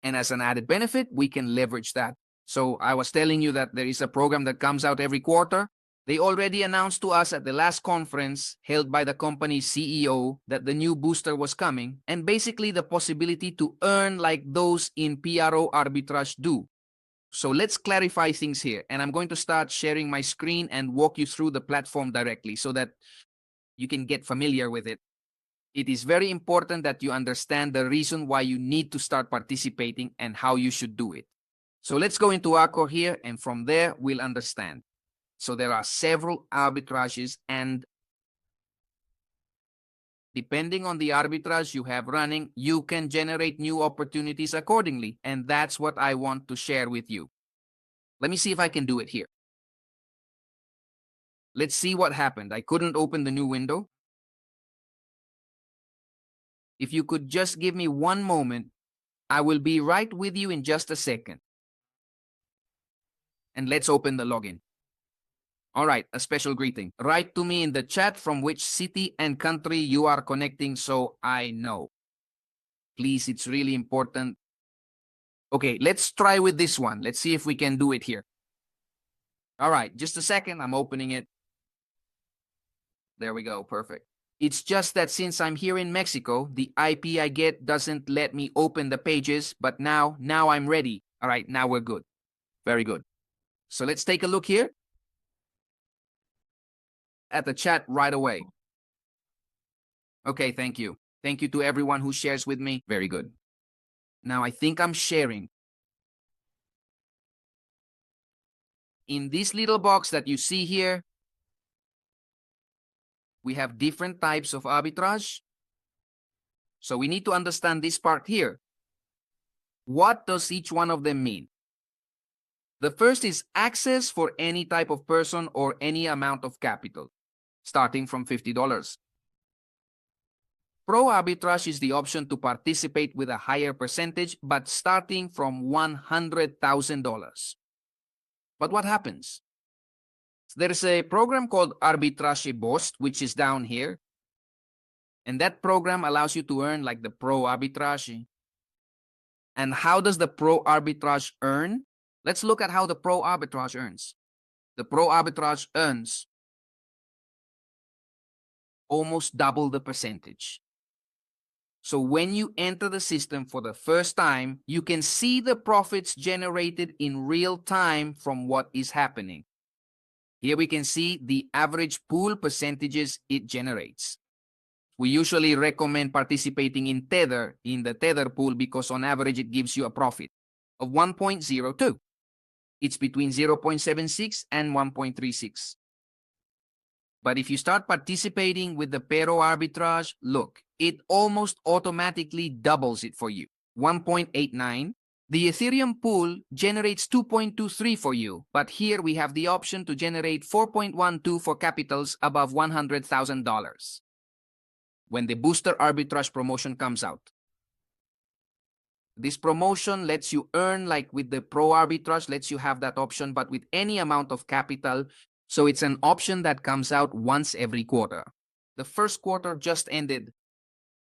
And as an added benefit, we can leverage that. So I was telling you that there is a program that comes out every quarter. They already announced to us at the last conference held by the company's CEO that the new booster was coming, and basically the possibility to earn like those in PRO arbitrage do. So let's clarify things here, and I'm going to start sharing my screen and walk you through the platform directly so that you can get familiar with it. It is very important that you understand the reason why you need to start participating and how you should do it. So let's go into Arbcore here, and from there we'll understand. So there are several arbitrages, and depending on the arbitrage you have running, you can generate new opportunities accordingly, and that's what I want to share with you. Let me see if I can do it here. Let's see what happened. I couldn't open the new window. If you could just give me one moment, I will be right with you in just a second. And let's open the login. All right, a special greeting. Write to me in the chat from which city and country you are connecting so I know. Please, it's really important. Okay, let's try with this one. Let's see if we can do it here. All right, just a second. I'm opening it. There we go. Perfect. It's just that since I'm here in Mexico, the IP I get doesn't let me open the pages, but now I'm ready. All right, now we're good. Very good. So let's take a look here at the chat right away. Okay, thank you. Thank you to everyone who shares with me. Very good. Now I think I'm sharing. In this little box that you see here, we have different types of arbitrage. So we need to understand this part here. What does each one of them mean? The first is access for any type of person or any amount of capital, starting from $50. Pro arbitrage is the option to participate with a higher percentage, but starting from $100,000. But what happens? There's a program called Arbitrage Boost, which is down here. And that program allows you to earn like the Pro Arbitrage. And how does the Pro Arbitrage earn? Let's look at how the Pro Arbitrage earns. The Pro Arbitrage earns almost double the percentage. So when you enter the system for the first time, you can see the profits generated in real time from what is happening. Here we can see the average pool percentages it generates. We usually recommend participating in the Tether pool, because on average it gives you a profit of 1.02. It's between 0.76 and 1.36. But if you start participating with the Pero arbitrage, look, it almost automatically doubles it for you. 1.89. The Ethereum pool generates 2.23 for you, but here we have the option to generate 4.12 for capitals above $100,000 when the booster arbitrage promotion comes out. This promotion lets you earn, like with the Pro arbitrage, lets you have that option, but with any amount of capital. So it's an option that comes out once every quarter. The first quarter just ended.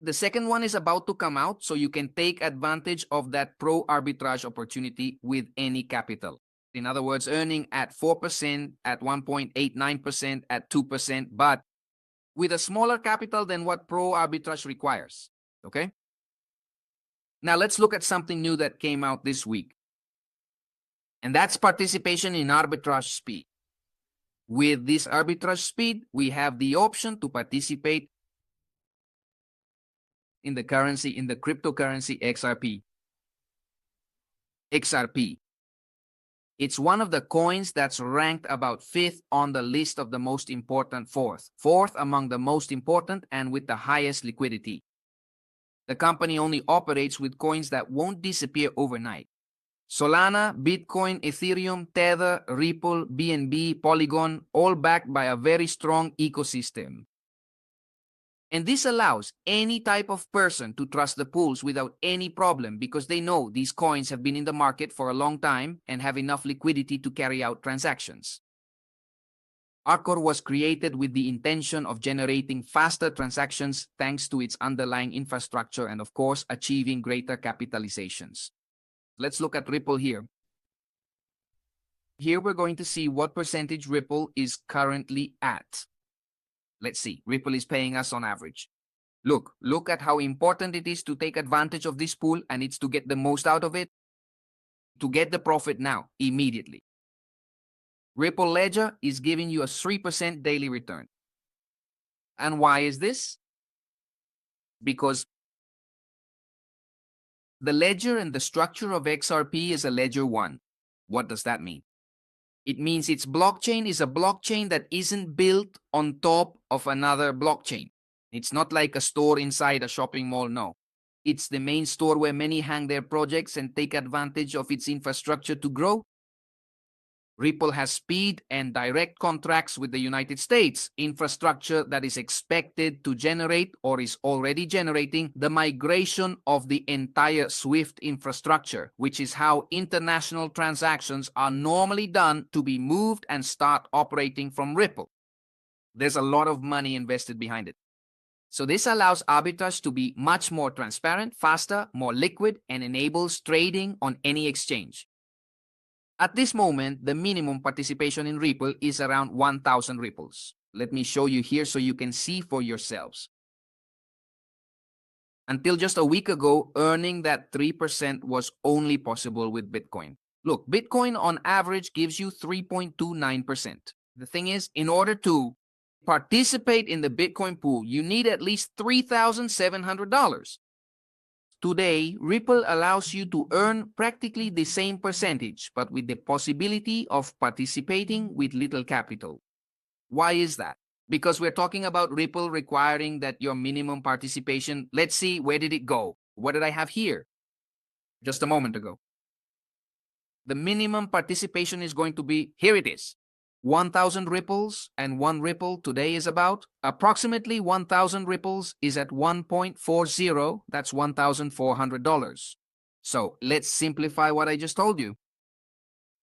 The second one is about to come out, so you can take advantage of that Pro arbitrage opportunity with any capital. In other words, earning at 4%, at 1.89%, at 2%, but with a smaller capital than what Pro arbitrage requires. Okay? Now let's look at something new that came out this week. And that's participation in arbitrage speed. With this arbitrage speed, we have the option to participate in the cryptocurrency XRP. XRP. It's one of the coins that's ranked about 5th on the list of the most important, fourth among the most important and with the highest liquidity. The company only operates with coins that won't disappear overnight. Solana, Bitcoin, Ethereum, Tether, Ripple, BNB, Polygon, all backed by a very strong ecosystem. And this allows any type of person to trust the pools without any problem, because they know these coins have been in the market for a long time and have enough liquidity to carry out transactions. Arbcore was created with the intention of generating faster transactions thanks to its underlying infrastructure and, of course, achieving greater capitalizations. Let's look at Ripple here. Here we're going to see what percentage Ripple is currently at. Let's see, Ripple is paying us on average. Look at how important it is to take advantage of this pool, and it's to get the most out of it, to get the profit now, immediately. Ripple Ledger is giving you a 3% daily return. And why is this? Because the ledger and the structure of XRP is a ledger 1. What does that mean? It means its blockchain is a blockchain that isn't built on top of another blockchain. It's not like a store inside a shopping mall, no. It's the main store where many hang their projects and take advantage of its infrastructure to grow. Ripple has speed and direct contracts with the United States, infrastructure that is expected to generate or is already generating the migration of the entire SWIFT infrastructure, which is how international transactions are normally done to be moved and start operating from Ripple. There's a lot of money invested behind it. So this allows arbitrage to be much more transparent, faster, more liquid, and enables trading on any exchange. At this moment, the minimum participation in Ripple is around 1,000 ripples. Let me show you here so you can see for yourselves. Until just a week ago, earning that 3% was only possible with Bitcoin. Look, Bitcoin on average gives you 3.29%. The thing is, in order to participate in the Bitcoin pool, you need at least $3,700. Today, Ripple allows you to earn practically the same percentage, but with the possibility of participating with little capital. Why is that? Because we're talking about Ripple requiring that your minimum participation, let's see, where did it go? What did I have here? Just a moment ago. The minimum participation is going to be, here it is. 1,000 ripples, and 1 ripple today is about approximately 1,000 ripples is at 1.40. That's $1,400. So let's simplify what I just told you.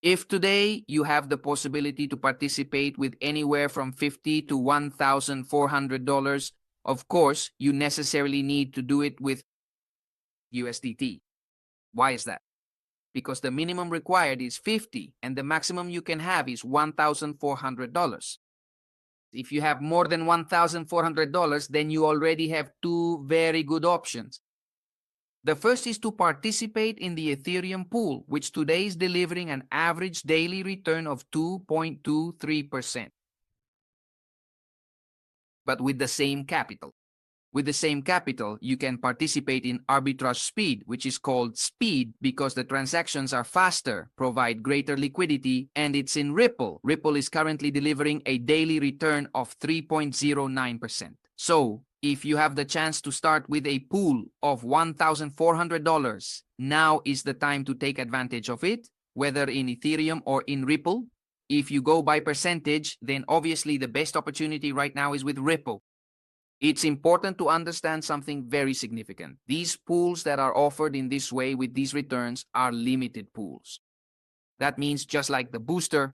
If today you have the possibility to participate with anywhere from $50 to $1,400, of course, you necessarily need to do it with USDT. Why is that? Because the minimum required is 50 and the maximum you can have is $1,400. If you have more than $1,400, then you already have two very good options. The first is to participate in the Ethereum pool, which today is delivering an average daily return of 2.23%, but with the same capital. With the same capital, you can participate in arbitrage speed, which is called speed because the transactions are faster, provide greater liquidity, and it's in Ripple. Ripple is currently delivering a daily return of 3.09%. So, if you have the chance to start with a pool of $1,400, now is the time to take advantage of it, whether in Ethereum or in Ripple. If you go by percentage, then obviously the best opportunity right now is with Ripple. It's important to understand something very significant. These pools that are offered in this way with these returns are limited pools. That means just like the booster,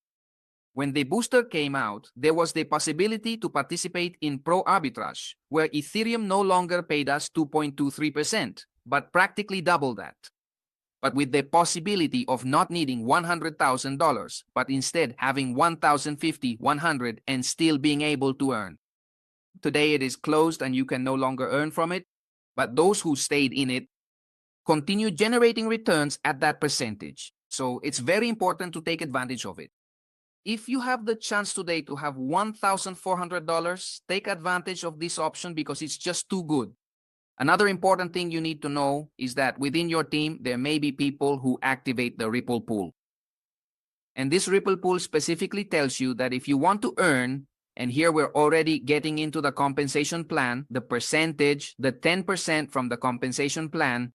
when the booster came out, there was the possibility to participate in pro arbitrage, where Ethereum no longer paid us 2.23%, but practically double that. But with the possibility of not needing $100,000, but instead having $1,050, $100, and still being able to earn. Today it is closed and you can no longer earn from it, but those who stayed in it continue generating returns at that percentage. So it's very important to take advantage of it. If you have the chance today to have $1,400, take advantage of this option because it's just too good. Another important thing you need to know is that within your team, there may be people who activate the Ripple pool. And this Ripple pool specifically tells you that if you want to earn, and here we're already getting into the compensation plan, the percentage, the 10% from the compensation plan,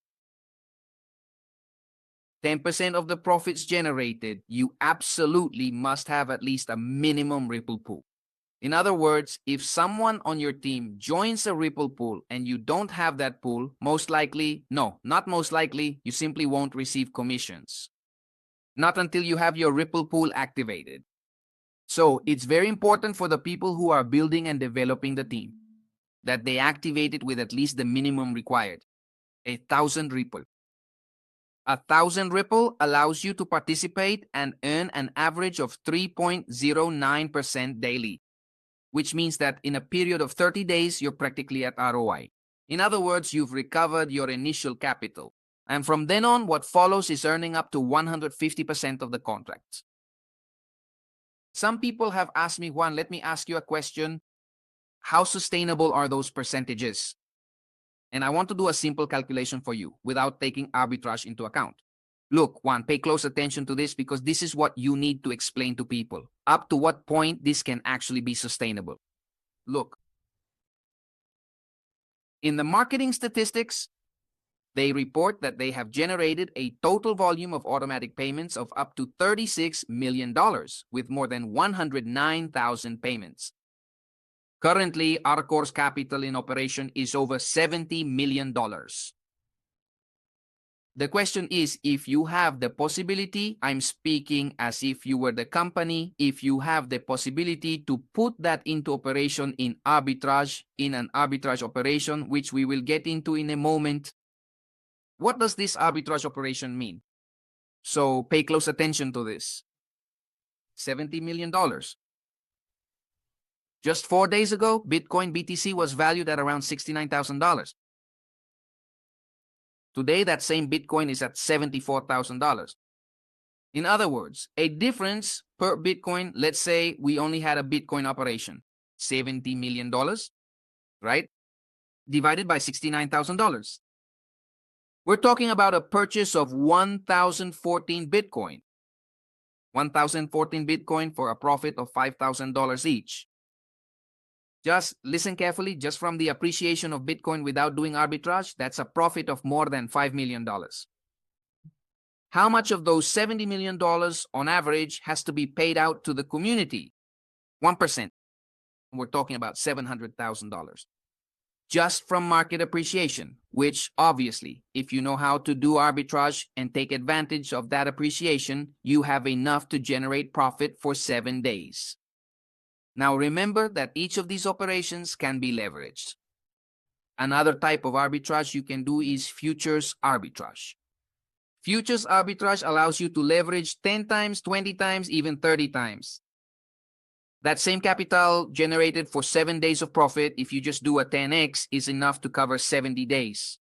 10% of the profits generated, you absolutely must have at least a minimum Ripple pool. In other words, if someone on your team joins a Ripple pool and you don't have that pool, most likely, no, not most likely, you simply won't receive commissions. Not until you have your Ripple pool activated. So it's very important for the people who are building and developing the team that they activate it with at least the minimum required, 1,000 Ripple. 1,000 Ripple allows you to participate and earn an average of 3.09% daily, which means that in a period of 30 days, you're practically at ROI. In other words, you've recovered your initial capital. And from then on, what follows is earning up to 150% of the contracts. Some people have asked me, Juan, let me ask you a question. How sustainable are those percentages? And I want to do a simple calculation for you without taking arbitrage into account. Look, Juan, pay close attention to this because this is what you need to explain to people. Up to what point this can actually be sustainable. Look, in the marketing statistics, they report that they have generated a total volume of automatic payments of up to $36 million with more than 109,000 payments. Currently, Arbcore's capital in operation is over $70 million. The question is, if you have the possibility, I'm speaking as if you were the company, if you have the possibility to put that into operation in an arbitrage operation, which we will get into in a moment. What does this arbitrage operation mean? So pay close attention to this. $70 million. Just 4 days ago, Bitcoin BTC was valued at around $69,000. Today, that same Bitcoin is at $74,000. In other words, a difference per Bitcoin, let's say we only had a Bitcoin operation, $70 million, right? Divided by $69,000. We're talking about a purchase of 1,014 Bitcoin. 1,014 Bitcoin for a profit of $5,000 each. Just listen carefully, just from the appreciation of Bitcoin without doing arbitrage, that's a profit of more than $5 million. How much of those $70 million on average has to be paid out to the community? 1%. We're talking about $700,000. Just from market appreciation, which obviously, if you know how to do arbitrage and take advantage of that appreciation, you have enough to generate profit for 7 days. Now remember that each of these operations can be leveraged. Another type of arbitrage you can do is futures arbitrage. Futures arbitrage allows you to leverage 10 times, 20 times, even 30 times. That same capital generated for 7 days of profit, if you just do a 10x, is enough to cover 70 days.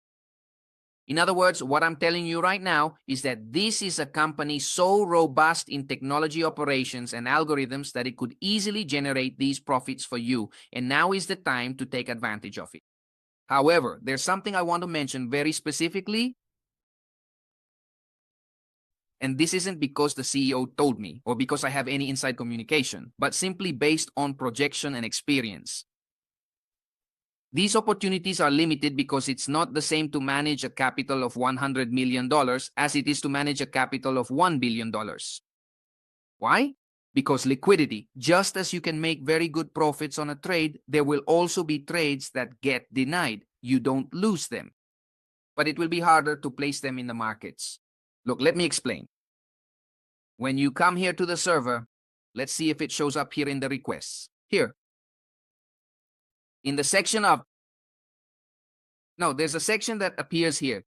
In other words, what I'm telling you right now is that this is a company so robust in technology operations and algorithms that it could easily generate these profits for you, and now is the time to take advantage of it. However, there's something I want to mention very specifically, and this isn't because the CEO told me or because I have any inside communication, but simply based on projection and experience. These opportunities are limited because it's not the same to manage a capital of $100 million as it is to manage a capital of $1 billion. Why? Because liquidity, just as you can make very good profits on a trade, there will also be trades that get denied. You don't lose them, but it will be harder to place them in the markets. Look, let me explain. When you come here to the server, let's see if it shows up here in the requests. Here. In the section of, no, there's a section that appears here.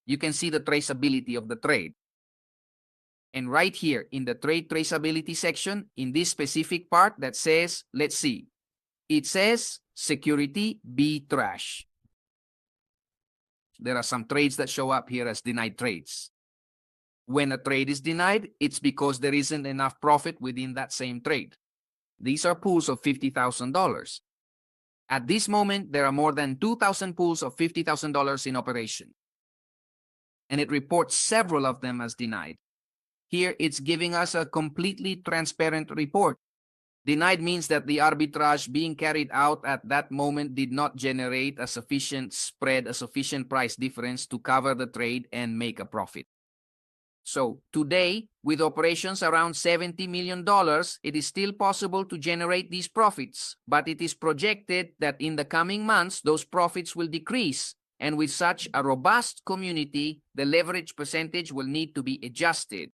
You can see the traceability of the trade. And right here in the trade traceability section, in this specific part that says, let's see, it says security be trash. There are some trades that show up here as denied trades. When a trade is denied, it's because there isn't enough profit within that same trade. These are pools of $50,000. At this moment, there are more than 2,000 pools of $50,000 in operation. And it reports several of them as denied. Here, it's giving us a completely transparent report. Denied means that the arbitrage being carried out at that moment did not generate a sufficient spread, a sufficient price difference to cover the trade and make a profit. So today, with operations around $70 million, it is still possible to generate these profits, but it is projected that in the coming months, those profits will decrease. And with such a robust community, the leverage percentage will need to be adjusted.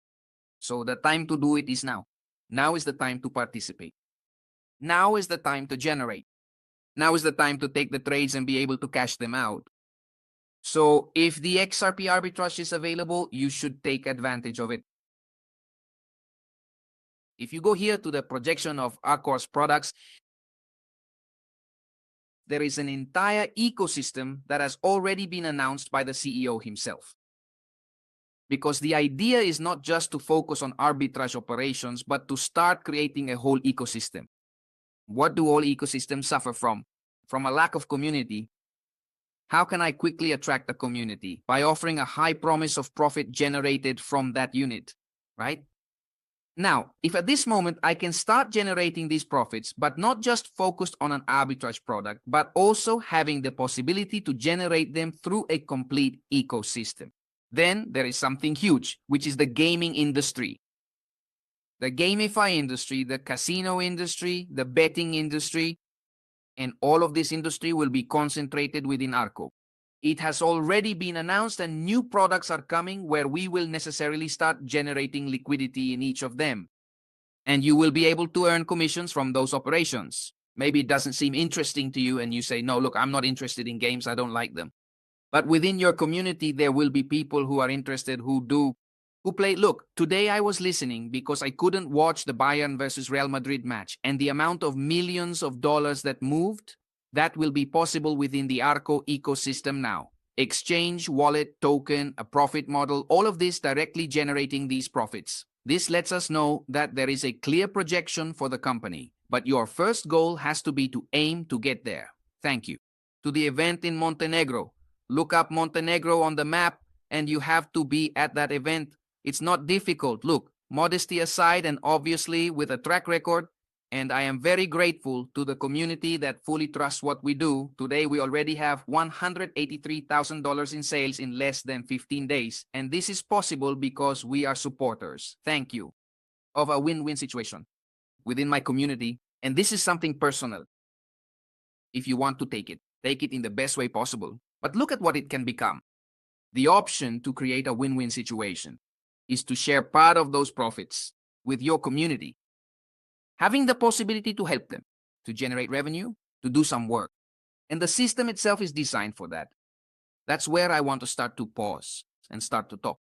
So the time to do it is now. Now is the time to participate. Now is the time to generate. Now is the time to take the trades and be able to cash them out. So if the XRP arbitrage is available, you should take advantage of it. If you go here to the projection of Arbcore's products, there is an entire ecosystem that has already been announced by the CEO himself. Because the idea is not just to focus on arbitrage operations, but to start creating a whole ecosystem. What do all ecosystems suffer from? From a lack of community. How can I quickly attract a community? By offering a high promise of profit generated from that unit, right? Now, if at this moment I can start generating these profits, but not just focused on an arbitrage product, but also having the possibility to generate them through a complete ecosystem, then there is something huge, which is the gaming industry. The gamify industry, the casino industry, the betting industry, and all of this industry will be concentrated within Arbcore. It has already been announced and new products are coming where we will necessarily start generating liquidity in each of them. And you will be able to earn commissions from those operations. Maybe it doesn't seem interesting to you and you say, no, look, I'm not interested in games. I don't like them. But within your community, there will be people who are interested, who play. Look, today I was listening because I couldn't watch the Bayern versus Real Madrid match, and the amount of millions of dollars that moved, that will be possible within the Arbcore ecosystem now. Exchange, wallet, token, a profit model, all of this directly generating these profits. This lets us know that there is a clear projection for the company, but your first goal has to be to aim to get there. Thank you. To the event in Montenegro. Look up Montenegro on the map and you have to be at that event. It's not difficult. Look, modesty aside and obviously with a track record, and I am very grateful to the community that fully trusts what we do. Today, we already have $183,000 in sales in less than 15 days. And this is possible because we are supporters. Thank you. Of a win-win situation within my community. And this is something personal. If you want to take it in the best way possible. But look at what it can become. The option to create a win-win situation is to share part of those profits with your community, having the possibility to help them, to generate revenue, to do some work. And the system itself is designed for that. That's where I want to start to pause and start to talk.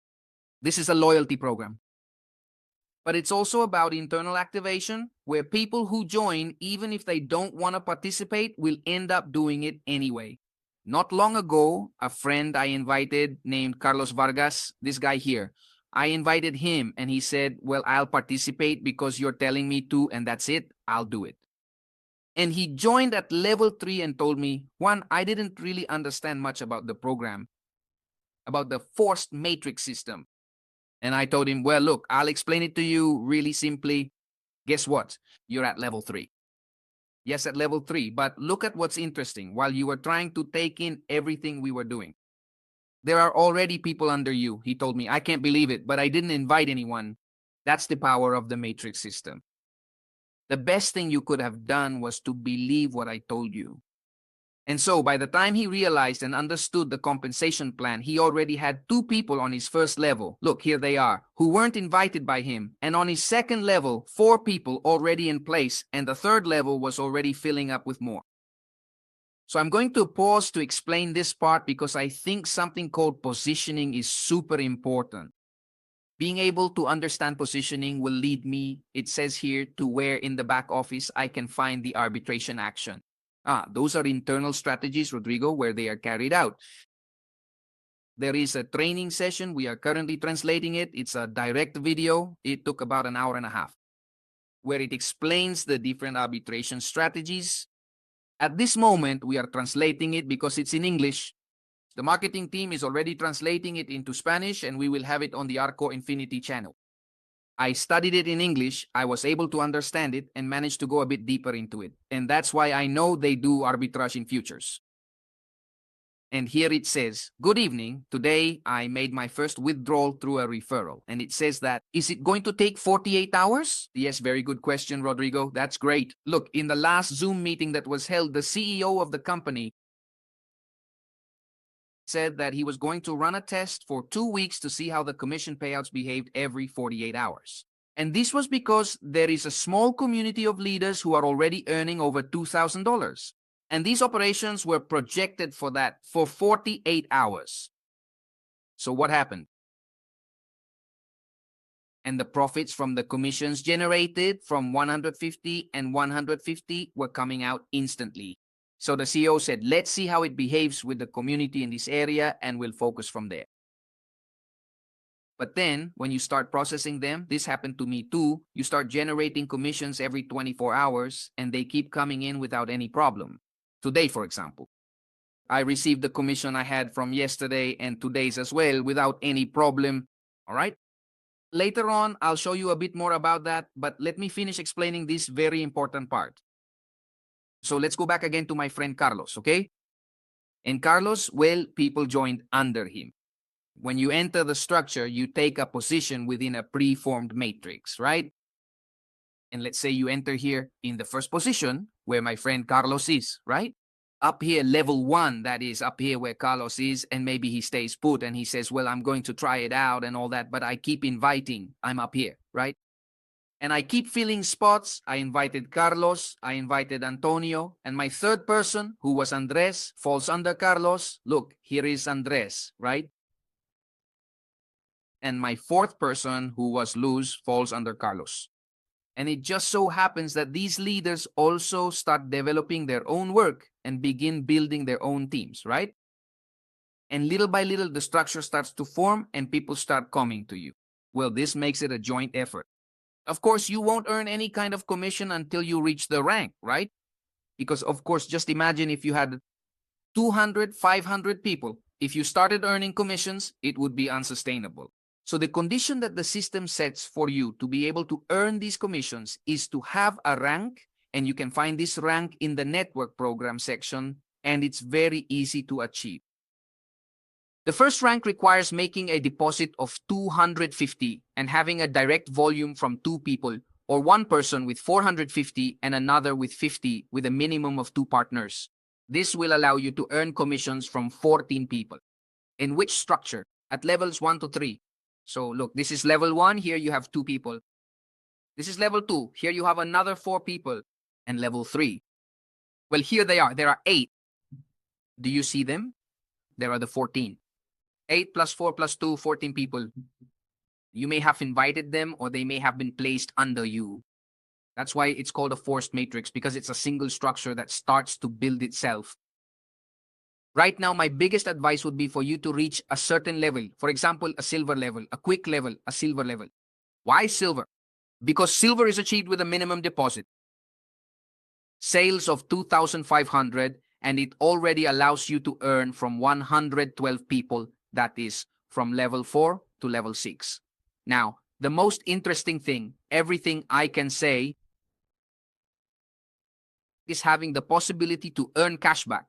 This is a loyalty program. But it's also about internal activation, where people who join, even if they don't want to participate, will end up doing it anyway. Not long ago, a friend I invited named Carlos Vargas, this guy here, I invited him and he said, well, I'll participate because you're telling me to, and that's it, I'll do it. And he joined at level 3 and told me, Juan, I didn't really understand much about the program, about the forced matrix system. And I told him, well, look, I'll explain it to you really simply. Guess what? You're at level 3. Yes, at level 3, but look at what's interesting. While you were trying to take in everything we were doing, there are already people under you. He told me, I can't believe it, but I didn't invite anyone. That's the power of the matrix system. The best thing you could have done was to believe what I told you. And so by the time he realized and understood the compensation plan, he already had 2 people on his first level. Look, here they are, who weren't invited by him. And on his second level, 4 people already in place. And the third level was already filling up with more. So I'm going to pause to explain this part because I think something called positioning is super important. Being able to understand positioning will lead me, it says here, to where in the back office I can find the arbitration action. Those are internal strategies, Rodrigo, where they are carried out. There is a training session. We are currently translating it. It's a direct video. It took about an hour and a half, where it explains the different arbitration strategies. At this moment, we are translating it because it's in English. The marketing team is already translating it into Spanish, and we will have it on the Arbcore Infinity channel. I studied it in English, I was able to understand it, and managed to go a bit deeper into it. And that's why I know they do arbitrage in futures. And here it says, good evening. Today, I made my first withdrawal through a referral. And it says that, is it going to take 48 hours? Yes, very good question, Rodrigo. That's great. Look, in the last Zoom meeting that was held, the CEO of the company said that he was going to run a test for 2 weeks to see how the commission payouts behaved every 48 hours. And this was because there is a small community of leaders who are already earning over $2,000. And these operations were projected for that for 48 hours. So what happened? And the profits from the commissions generated from 150 and 150 were coming out instantly. So the CEO said, let's see how it behaves with the community in this area, and we'll focus from there. But then when you start processing them, this happened to me too, you start generating commissions every 24 hours and they keep coming in without any problem. Today, for example, I received the commission I had from yesterday and today's as well without any problem. All right. Later on, I'll show you a bit more about that, but let me finish explaining this very important part. So let's go back again to my friend Carlos, okay? And Carlos, well, people joined under him. When you enter the structure, you take a position within a preformed matrix, right? And let's say you enter here in the first position where my friend Carlos is, right? Up here, level 1, that is up here where Carlos is, and maybe he stays put and he says, well, I'm going to try it out and all that, but I keep inviting, I'm up here, right? And I keep filling spots. I invited Carlos, I invited Antonio, and my third person, who was Andres, falls under Carlos. Look, here is Andres, right? And my fourth person, who was Luz, falls under Carlos. And it just so happens that these leaders also start developing their own work and begin building their own teams, right? And little by little, the structure starts to form and people start coming to you. Well, this makes it a joint effort. Of course, you won't earn any kind of commission until you reach the rank, right? Because, of course, just imagine if you had 200, 500 people. If you started earning commissions, it would be unsustainable. So the condition that the system sets for you to be able to earn these commissions is to have a rank, and you can find this rank in the network program section, and it's very easy to achieve. The first rank requires making a deposit of 250 and having a direct volume from 2 people, or 1 person with 450 and another with 50 with a minimum of 2 partners. This will allow you to earn commissions from 14 people. In which structure? At levels 1 to 3. So look, this is level 1, here you have 2 people. This is level 2, here you have another 4 people. And level 3. Well, here they are, there are 8. Do you see them? There are the 14. 8 plus 4 plus 2, 14 people. You may have invited them or they may have been placed under you. That's why it's called a forced matrix, because it's a single structure that starts to build itself. Right now, my biggest advice would be for you to reach a certain level. For example, a silver level, a quick level, a silver level. Why silver? Because silver is achieved with a minimum deposit. Sales of 2,500, and it already allows you to earn from 112 people. That is from level 4 to level 6. Now, the most interesting thing, everything I can say, is having the possibility to earn cashback.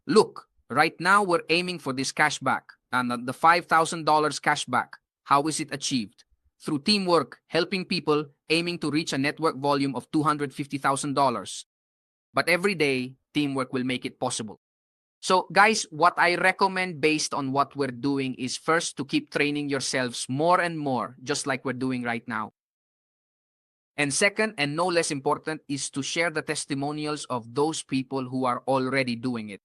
Look, right now we're aiming for this cashback, and the $5,000 cashback. How is it achieved? Through teamwork, helping people, aiming to reach a network volume of $250,000. But every day, teamwork will make it possible. So guys, what I recommend based on what we're doing is first to keep training yourselves more and more, just like we're doing right now. And second, and no less important, is to share the testimonials of those people who are already doing it.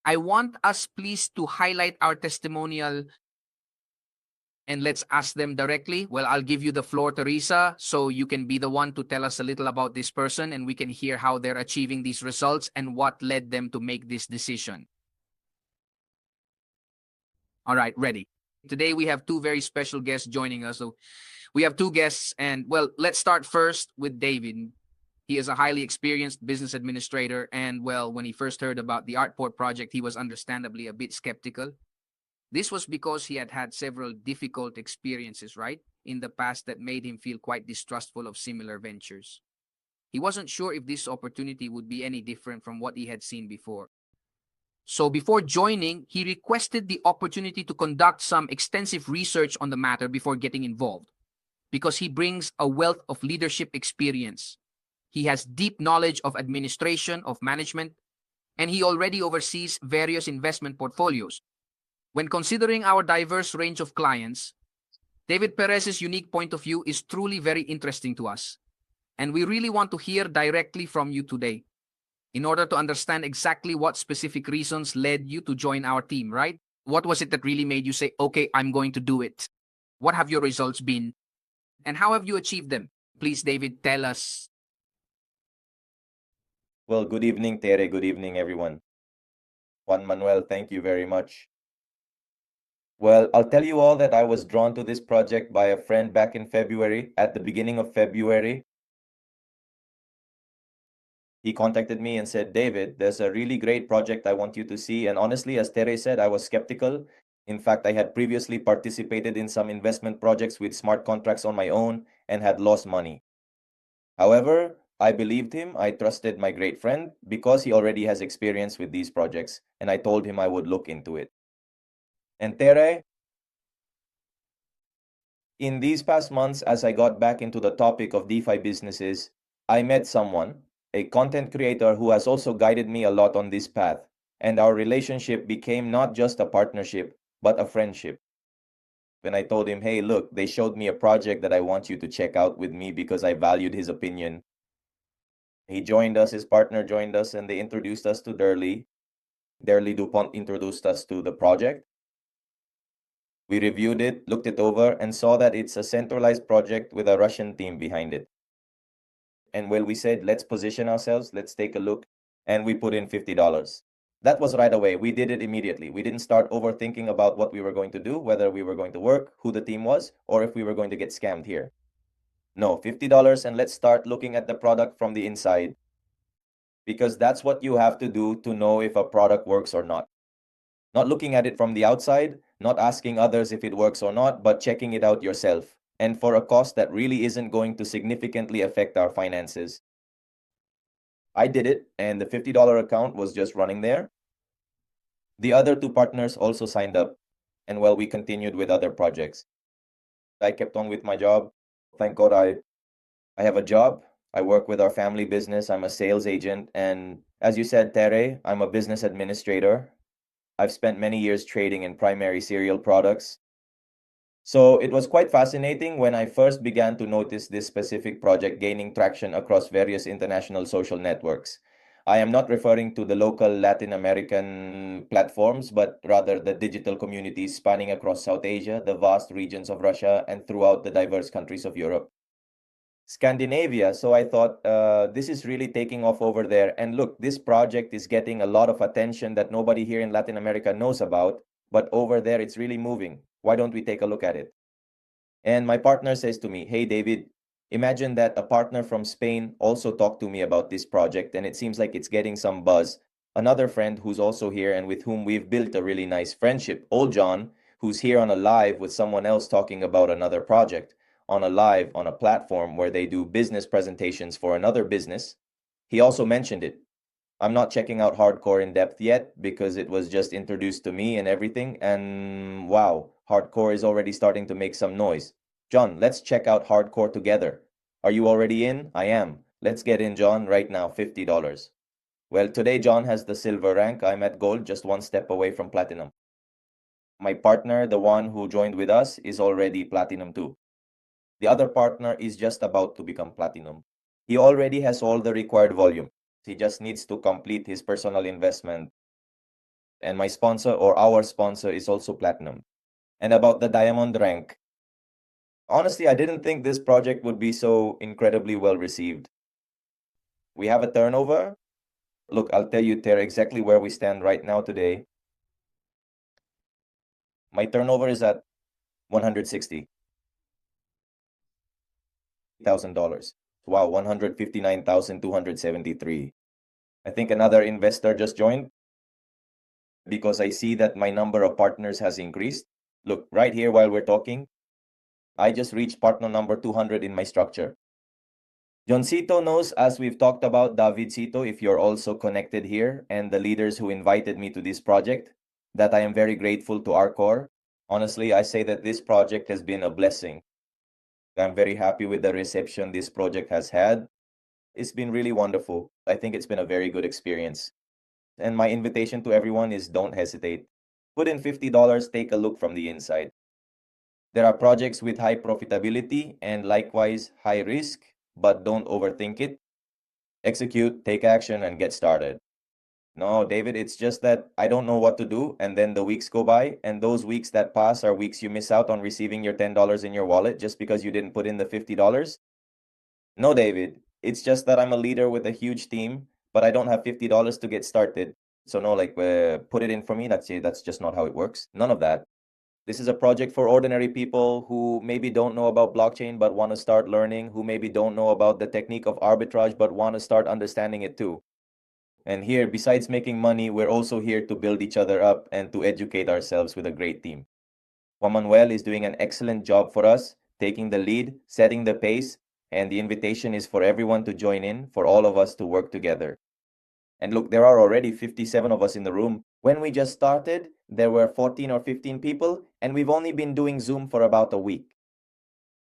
I want us please to highlight our testimonial and let's ask them directly. Well, I'll give you the floor, Teresa, so you can be the one to tell us a little about this person and we can hear how they're achieving these results and what led them to make this decision. All right, ready. Today we have 2 very special guests joining us. So we have 2 guests, and well, let's start first with David. He is a highly experienced business administrator, and well, when he first heard about the Arbcore project, he was understandably a bit skeptical. This was because he had had several difficult experiences, right, in the past that made him feel quite distrustful of similar ventures. He wasn't sure if this opportunity would be any different from what he had seen before. So before joining, he requested the opportunity to conduct some extensive research on the matter before getting involved, because he brings a wealth of leadership experience. He has deep knowledge of administration, of management, and he already oversees various investment portfolios. When considering our diverse range of clients, David Perez's unique point of view is truly very interesting to us, and we really want to hear directly from you today. in order to understand exactly what specific reasons led you to join our team, right? What was it that really made you say, okay, I'm going to do it? What have your results been? And how have you achieved them? Please, David, tell us. Well, good evening, Tere. Good evening, everyone. Juan Manuel, thank you very much. Well, I'll tell you all that I was drawn to this project by a friend back in February. At the beginning of February, he contacted me and said, David, there's a really great project I want you to see. And honestly, as Tere said, I was skeptical. In fact, I had previously participated in some investment projects with smart contracts on my own and had lost money. However, I believed him. I trusted my great friend because he already has experience with these projects, and I told him I would look into it. And Tere, in these past months, as I got back into the topic of DeFi businesses, I met someone, a content creator who has also guided me a lot on this path, and our relationship became not just a partnership, but a friendship. When I told him, hey, look, they showed me a project that I want you to check out with me because I valued his opinion. He joined us, his partner joined us, and they introduced us to Durley. Durley DuPont introduced us to the project. We reviewed it, looked it over, and saw that it's a centralized project with a Russian team behind it. And well, we said, let's position ourselves, let's take a look, and we put in $50. That was right away. We did it immediately. We didn't start overthinking about what we were going to do, whether we were going to work, who the team was, or if we were going to get scammed here. No, $50, and let's start looking at the product from the inside, because that's what you have to do to know if a product works or not. Not looking at it from the outside, not asking others if it works or not, but checking it out yourself, and for a cost that really isn't going to significantly affect our finances. I did it, and the $50 account was just running there. The other two partners also signed up, and well, we continued with other projects. I kept on with my job. Thank God I have a job. I work with our family business. I'm a sales agent, and as you said, Tere, I'm a business administrator. I've spent many years trading in primary cereal products. So it was quite fascinating when I first began to notice this specific project gaining traction across various international social networks. I am not referring to the local Latin American platforms, but rather the digital communities spanning across South Asia, the vast regions of Russia, and throughout the diverse countries of Europe. Scandinavia. So I thought, this is really taking off over there. And look, this project is getting a lot of attention that nobody here in Latin America knows about, but over there it's really moving. Why don't we take a look at it? And my partner says to me, hey, David, imagine that a partner from Spain also talked to me about this project, and it seems like it's getting some buzz. Another friend who's also here and with whom we've built a really nice friendship, old John, who's here on a live with someone else talking about another project on a live on a platform where they do business presentations for another business. He also mentioned it. I'm not checking out Hardcore in depth yet because it was just introduced to me and everything. And wow, Hardcore is already starting to make some noise. John, let's check out Hardcore together. Are you already in? I am. Let's get in, John, right now, $50. Well, today John has the silver rank. I'm at gold, just one step away from platinum. My partner, the one who joined with us, is already platinum too. The other partner is just about to become platinum. He already has all the required volume. He just needs to complete his personal investment. And my sponsor or our sponsor is also platinum. And about the diamond rank, honestly, I didn't think this project would be so incredibly well received. We have a turnover. Look, I'll tell you, Tara, exactly where we stand right now today. My turnover is at $160,000. Wow, 159,273. I think another investor just joined because I see that my number of partners has increased. Look, right here while we're talking, I just reached partner number 200 in my structure. Johncito knows, as we've talked about, Davidcito, if you're also connected here, and the leaders who invited me to this project, that I am very grateful to Arbcore. Honestly, I say that this project has been a blessing. I'm very happy with the reception this project has had. It's been really wonderful. I think it's been a very good experience. And my invitation to everyone is don't hesitate. Put in $50, take a look from the inside. There are projects with high profitability and likewise high risk, but don't overthink it. Execute, take action, and get started. No, David, it's just that I don't know what to do, and then the weeks go by, and those weeks that pass are weeks you miss out on receiving your $10 in your wallet just because you didn't put in the $50. No, David, it's just that I'm a leader with a huge team, but I don't have $50 to get started. So no, like, put it in for me. That's just not how it works. None of that. This is a project for ordinary people who maybe don't know about blockchain but want to start learning, who maybe don't know about the technique of arbitrage but want to start understanding it too. And here, besides making money, we're also here to build each other up and to educate ourselves with a great team. Juan Manuel is doing an excellent job for us, taking the lead, setting the pace, and the invitation is for everyone to join in, for all of us to work together. And look, there are already 57 of us in the room. When we just started, there were 14 or 15 people, and we've only been doing Zoom for about a week.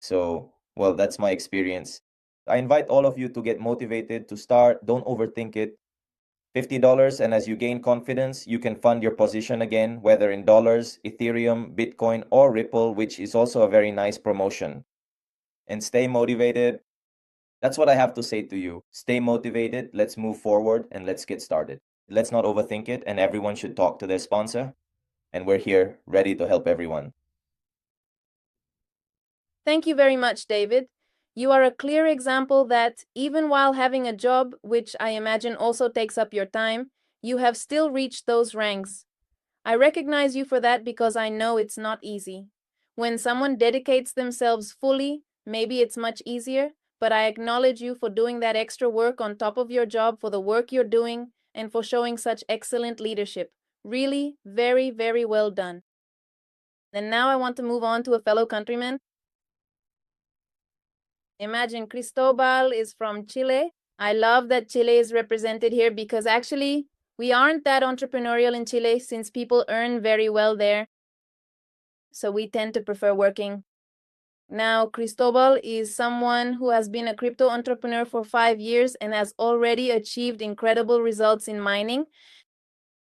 So, well, that's my experience. I invite all of you to get motivated, to start. Don't overthink it. $50, and as you gain confidence, you can fund your position again, whether in dollars, Ethereum, Bitcoin, or Ripple, which is also a very nice promotion. And stay motivated. That's what I have to say to you. Stay motivated, let's move forward, and let's get started. Let's not overthink it, and everyone should talk to their sponsor. And we're here, ready to help everyone. Thank you very much, David. You are a clear example that, even while having a job, which I imagine also takes up your time, you have still reached those ranks. I recognize you for that because I know it's not easy. When someone dedicates themselves fully, maybe it's much easier, but I acknowledge you for doing that extra work on top of your job, for the work you're doing, and for showing such excellent leadership. Really, very, very well done. And now I want to move on to a fellow countryman. Imagine Cristobal is from Chile. I love that Chile is represented here because actually we aren't that entrepreneurial in Chile since people earn very well there. So we tend to prefer working. Now, Cristobal is someone who has been a crypto entrepreneur for 5 years and has already achieved incredible results in mining,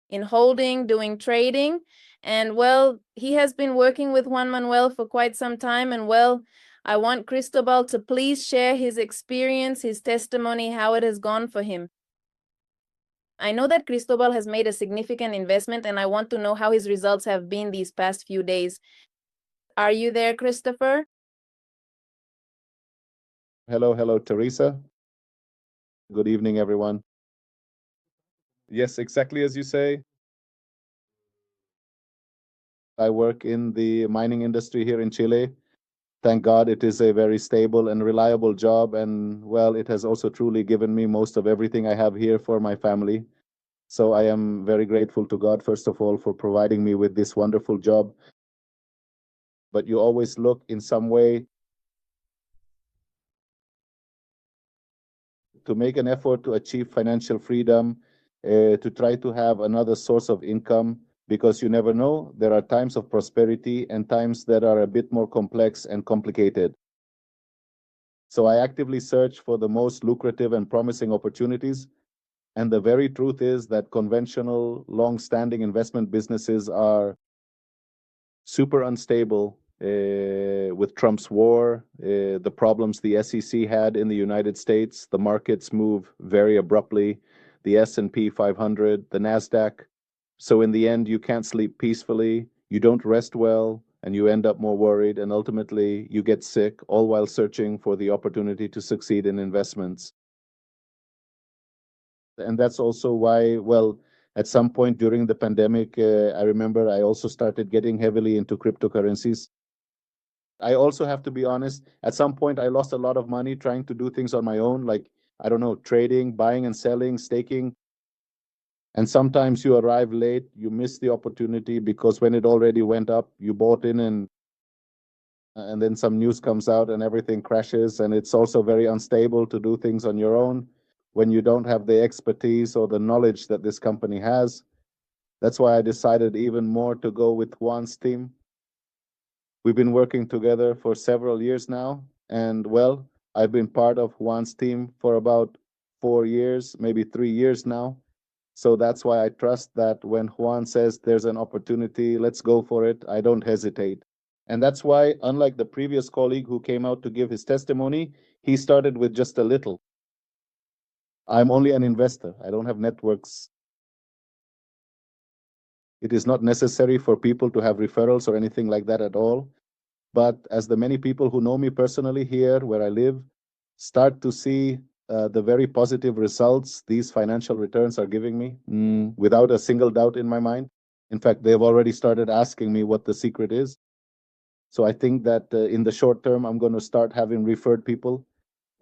in holding, doing trading. And well, he has been working with Juan Manuel for quite some time. And well, I want Cristobal to please share his experience, his testimony, how it has gone for him. I know that Cristobal has made a significant investment, and I want to know how his results have been these past few days. Are you there, Christopher? Hello, Teresa. Good evening, everyone. Yes, exactly as you say. I work in the mining industry here in Chile. Thank God it is a very stable and reliable job. And well, it has also truly given me most of everything I have here for my family. So I am very grateful to God, first of all, for providing me with this wonderful job. But you always look in some way to make an effort to achieve financial freedom, to try to have another source of income, because you never know. There are times of prosperity and times that are a bit more complex and complicated. So I actively search for the most lucrative and promising opportunities. And the very truth is that conventional, long-standing investment businesses are super unstable with Trump's war, the problems the SEC had in the United States. The markets move very abruptly, the S&P 500, the NASDAQ. So in the end, you can't sleep peacefully, you don't rest well, and you end up more worried, and ultimately you get sick, all while searching for the opportunity to succeed in investments. And that's also why, well, at some point during the pandemic, I remember I also started getting heavily into cryptocurrencies. I also have to be honest, at some point I lost a lot of money trying to do things on my own, like, I don't know, trading, buying and selling, staking. And sometimes you arrive late, you miss the opportunity because when it already went up, you bought in and then some news comes out and everything crashes. And it's also very unstable to do things on your own when you don't have the expertise or the knowledge that this company has. That's why I decided even more to go with Juan's team. We've been working together for several years now, and well, I've been part of Juan's team for about 4 years, maybe 3 years now. So that's why I trust that when Juan says there's an opportunity, let's go for it, I don't hesitate. And that's why, unlike the previous colleague who came out to give his testimony, he started with just a little. I'm only an investor. I don't have networks. It is not necessary for people to have referrals or anything like that at all. But as the many people who know me personally here where I live start to see the very positive results these financial returns are giving me, without a single doubt in my mind. In fact, they've already started asking me what the secret is. So I think that in the short term, I'm going to start having referred people.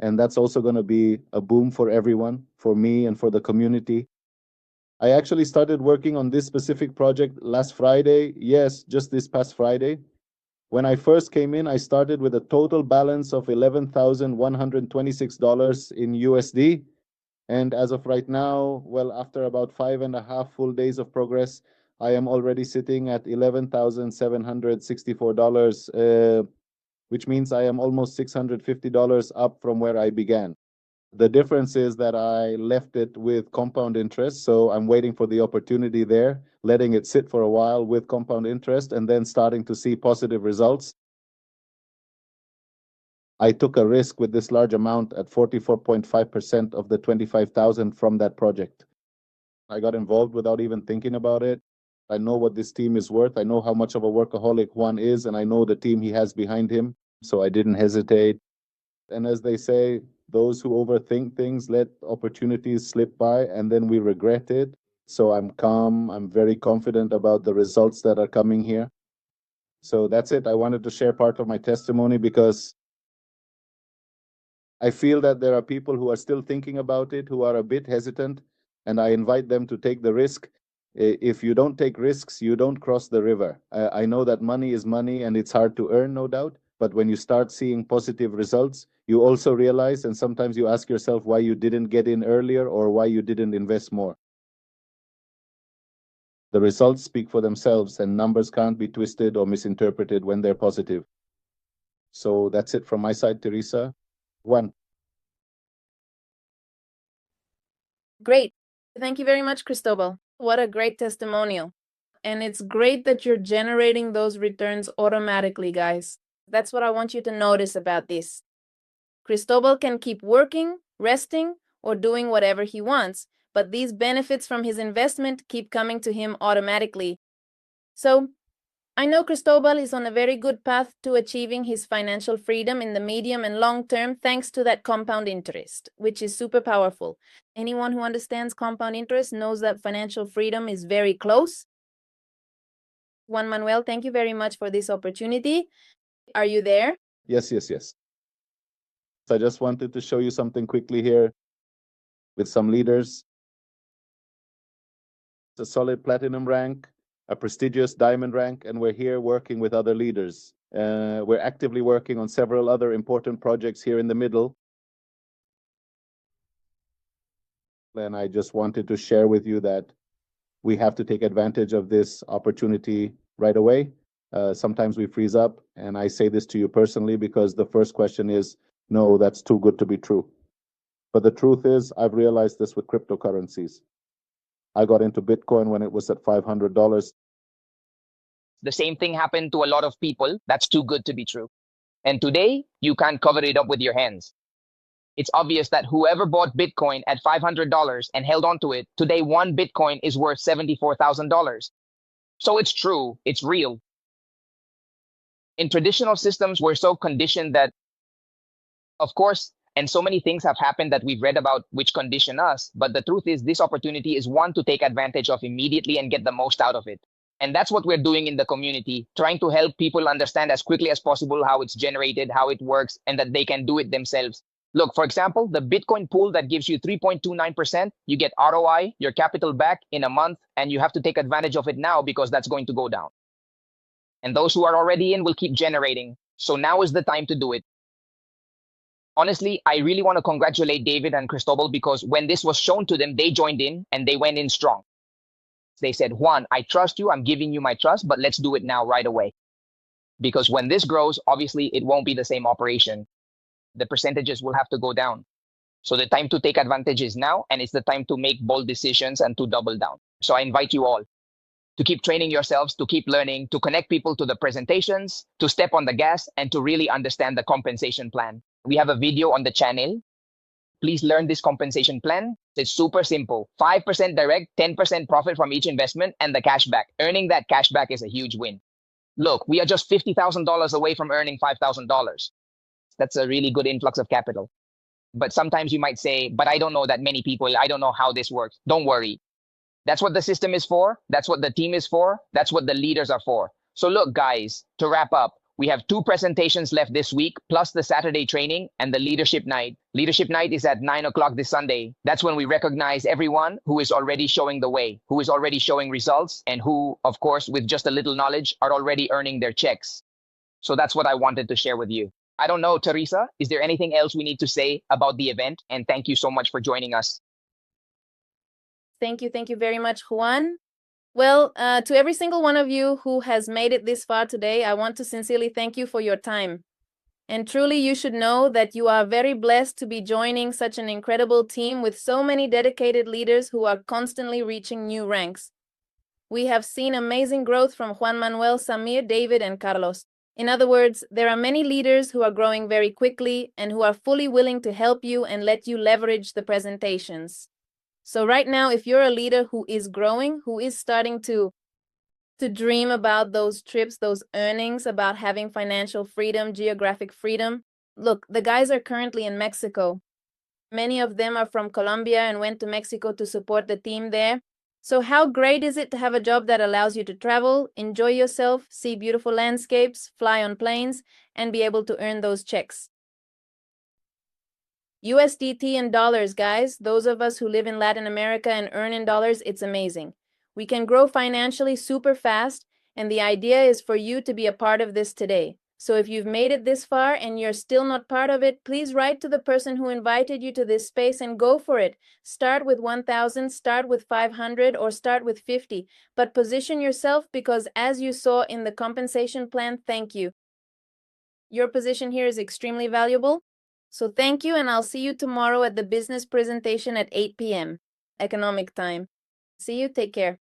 And that's also going to be a boom for everyone, for me and for the community. I actually started working on this specific project last Friday. Yes, just this past Friday. When I first came in, I started with a total balance of $11,126 in USD. And as of right now, well, after about 5.5 full days of progress, I am already sitting at $11,764, which means I am almost $650 up from where I began. The difference is that I left it with compound interest, so I'm waiting for the opportunity there, letting it sit for a while with compound interest, and then starting to see positive results. I took a risk with this large amount at 44.5% of the 25,000 from that project. I got involved without even thinking about it. I know what this team is worth. I know how much of a workaholic Juan is, and I know the team he has behind him, so I didn't hesitate. And as they say, those who overthink things let opportunities slip by and then we regret it. So I'm calm. I'm very confident about the results that are coming here. So that's it. I wanted to share part of my testimony because I feel that there are people who are still thinking about it, who are a bit hesitant, and I invite them to take the risk. If you don't take risks, you don't cross the river. I know that money is money and it's hard to earn, no doubt. But when you start seeing positive results, you also realize, and sometimes you ask yourself why you didn't get in earlier or why you didn't invest more. The results speak for themselves, and numbers can't be twisted or misinterpreted when they're positive. So that's it from my side, Teresa. One. Great. Thank you very much, Cristobal. What a great testimonial. And it's great that you're generating those returns automatically, guys. That's what I want you to notice about this. Cristobal can keep working, resting, or doing whatever he wants, but these benefits from his investment keep coming to him automatically. So, I know Cristobal is on a very good path to achieving his financial freedom in the medium and long term thanks to that compound interest, which is super powerful. Anyone who understands compound interest knows that financial freedom is very close. Juan Manuel, thank you very much for this opportunity. Are you there? Yes. I just wanted to show you something quickly here with some leaders. It's a solid platinum rank, a prestigious diamond rank, and we're here working with other leaders. We're actively working on several other important projects here in the middle. And I just wanted to share with you that we have to take advantage of this opportunity right away. Sometimes we freeze up, and I say this to you personally because the first question is, no, that's too good to be true. But the truth is, I've realized this with cryptocurrencies. I got into Bitcoin when it was at $500. The same thing happened to a lot of people. That's too good to be true. And today, you can't cover it up with your hands. It's obvious that whoever bought Bitcoin at $500 and held on to it, today one Bitcoin is worth $74,000. So it's true, it's real. In traditional systems, we're so conditioned that, of course, and so many things have happened that we've read about which condition us, but the truth is this opportunity is one to take advantage of immediately and get the most out of it. And that's what we're doing in the community, trying to help people understand as quickly as possible how it's generated, how it works, and that they can do it themselves. Look, for example, the Bitcoin pool that gives you 3.29%, you get ROI, your capital back in a month, and you have to take advantage of it now because that's going to go down. And those who are already in will keep generating. So now is the time to do it. Honestly, I really want to congratulate David and Cristobal because when this was shown to them, they joined in and they went in strong. They said, Juan, I trust you. I'm giving you my trust, but let's do it now right away. Because when this grows, obviously, it won't be the same operation. The percentages will have to go down. So the time to take advantage is now, and it's the time to make bold decisions and to double down. So I invite you all to keep training yourselves, to keep learning, to connect people to the presentations, to step on the gas, and to really understand the compensation plan. We have a video on the channel please learn this compensation plan. It's super simple. 5% direct, 10% profit from each investment, and the cashback. Earning that cashback is a huge win. Look, we are just $50,000 away from earning $5,000. That's a really good influx of capital. But sometimes you might say, but I don't know that many people. I don't know how this works. Don't worry. That's what the system is for. That's what the team is for. That's what the leaders are for. So look, guys, to wrap up, we have 2 presentations left this week, plus the Saturday training and the leadership night. Leadership night is at 9 o'clock this Sunday. That's when we recognize everyone who is already showing the way, who is already showing results, and who, of course, with just a little knowledge, are already earning their checks. So that's what I wanted to share with you. I don't know, Teresa, is there anything else we need to say about the event? And thank you so much for joining us. Thank you very much, Juan. Well, to every single one of you who has made it this far today, I want to sincerely thank you for your time. And truly, you should know that you are very blessed to be joining such an incredible team with so many dedicated leaders who are constantly reaching new ranks. We have seen amazing growth from Juan Manuel, Samir, David, and Carlos. In other words, there are many leaders who are growing very quickly and who are fully willing to help you and let you leverage the presentations. So right now, if you're a leader who is growing, who is starting to dream about those trips, those earnings, about having financial freedom, geographic freedom, look, the guys are currently in Mexico. Many of them are from Colombia and went to Mexico to support the team there. So how great is it to have a job that allows you to travel, enjoy yourself, see beautiful landscapes, fly on planes, and be able to earn those checks? USDT and dollars, guys. Those of us who live in Latin America and earn in dollars, it's amazing. We can grow financially super fast, and the idea is for you to be a part of this today. So if you've made it this far and you're still not part of it, please write to the person who invited you to this space and go for it. Start with 1,000, start with 500, or start with 50. But position yourself because, as you saw in the compensation plan, thank you. Your position here is extremely valuable. So thank you, and I'll see you tomorrow at the business presentation at 8 p.m. economic time. See you. Take care.